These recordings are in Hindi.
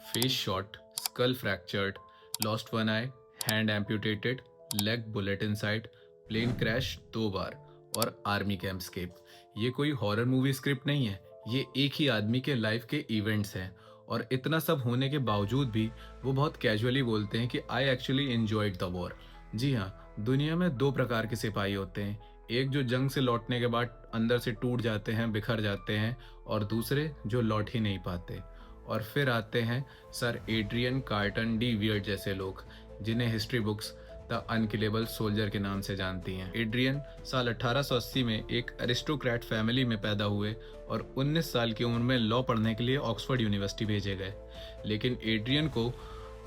Face shot, skull fractured, lost one eye, hand amputated, leg bullet inside, plane crash 2 बार और आर्मी कैंप स्केप। ये कोई हॉरर मूवी स्क्रिप्ट नहीं है, ये एक ही आदमी के लाइफ के इवेंट्स हैं। और इतना सब होने के बावजूद भी वो बहुत कैजुअली बोलते हैं कि I actually enjoyed the war. जी हाँ, दुनिया में दो प्रकार के सिपाही होते हैं। एक जो जंग से लौटने के बाद अंदर से टूट जाते हैं, बिखर जाते हैं, और दूसरे जो लौट ही नहीं पाते। और फिर आते हैं sir Adrian Carton de Wiart जैसे लोग, जिन्हें history books the unkillable soldier के नाम से जानती हैं। एड्रियन साल 1880 में एक अरिस्टोक्रेट फैमिली में पैदा हुए और 19 साल की उम्र में लॉ पढ़ने के लिए ऑक्सफोर्ड यूनिवर्सिटी भेजे गए। लेकिन एड्रियन को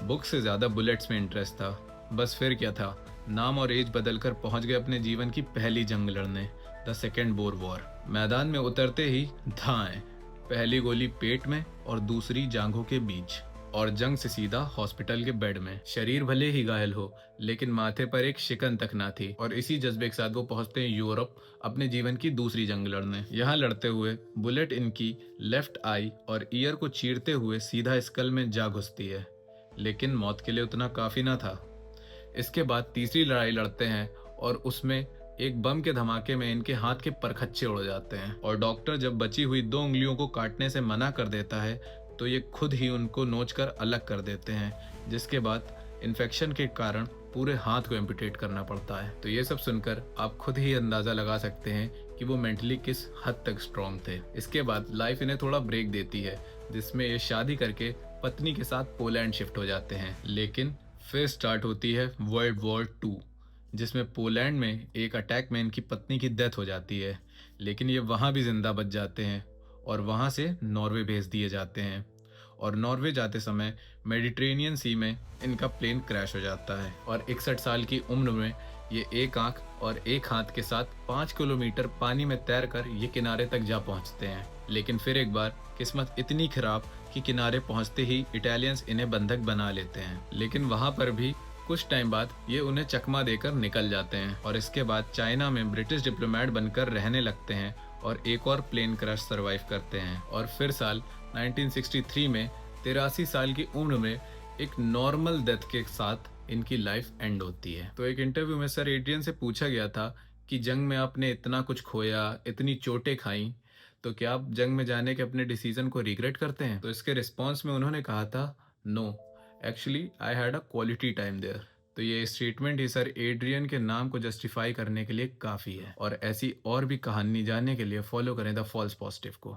बुक से ज़्यादा बुलेट्स में इंटरेस्ट था। बस फिर क्या था, नाम और एज बदलकर पहुंच गए अपने जीवन की पहली जंग लड़ने, द सेकेंड बोर वॉर। मैदान में उतरते ही धाएं, पहली गोली पेट में और दूसरी जांघों के बीच, और जंग से सीधा हॉस्पिटल के बेड में। शरीर भले ही घायल हो, लेकिन माथे पर एक शिकन तक ना थी। और इसी जज्बे के साथ वो पहुंचते हैं यूरोप अपने जीवन की दूसरी जंग लड़ने। यहाँ लड़ते हुए बुलेट इनकी लेफ्ट आई और ईयर को चीरते हुए सीधा स्कल में जा घुसती है, लेकिन मौत के लिए उतना काफी ना था। इसके बाद तीसरी लड़ाई लड़ते हैं और उसमें एक बम के धमाके में इनके हाथ के परखच्चे उड़ जाते हैं, और डॉक्टर जब बची हुई 2 उंगलियों को काटने से मना कर देता है तो ये खुद ही उनको नोचकर अलग कर देते हैं, जिसके बाद इन्फेक्शन के कारण पूरे हाथ को एम्पुटेट करना पड़ता है। तो ये सब सुनकर आप खुद ही अंदाजा लगा सकते हैं कि वो मेंटली किस हद तक स्ट्रॉन्ग थे। इसके बाद लाइफ इन्हें थोड़ा ब्रेक देती है, जिसमें ये शादी करके पत्नी के साथ पोलैंड शिफ्ट हो जाते हैं। लेकिन फिर स्टार्ट होती है वर्ल्ड वॉर 2, जिसमें पोलैंड में एक अटैक में इनकी पत्नी की डेथ हो जाती है। लेकिन ये वहाँ भी जिंदा बच जाते हैं और वहाँ से नॉर्वे भेज दिए जाते हैं। और नॉर्वे जाते समय मेडिटेरेनियन सी में इनका प्लेन क्रैश हो जाता है और 61 साल की उम्र में ये एक आंख और एक हाथ के साथ 5 किलोमीटर पानी में तैरकर ये किनारे तक जा पहुंचते हैं। लेकिन फिर एक बार किस्मत इतनी खराब कि किनारे पहुंचते ही इटालियंस इन्हें बंधक बना लेते हैं। लेकिन वहां पर भी कुछ टाइम बाद ये उन्हें चकमा देकर निकल जाते हैं और इसके बाद चाइना में ब्रिटिश डिप्लोमेट बनकर रहने लगते हैं और एक और प्लेन क्रैश सरवाइव करते हैं। और फिर साल 1963 में 83 साल की उम्र में एक नॉर्मल डेथ के साथ इनकी लाइफ एंड होती है। तो एक इंटरव्यू में सर एड्रियन से पूछा गया था कि जंग में आपने इतना कुछ खोया, इतनी चोटें खाई, तो क्या आप जंग में जाने के अपने डिसीजन को रिग्रेट करते हैं? तो इसके रिस्पॉन्स में उन्होंने कहा था, no, actually I had a quality time there. तो ये स्टेटमेंट ही सर एड्रियन के नाम को जस्टिफाई करने के लिए काफ़ी है। और ऐसी और भी कहानी जानने के लिए फॉलो करें द फॉल्स पॉजिटिव को।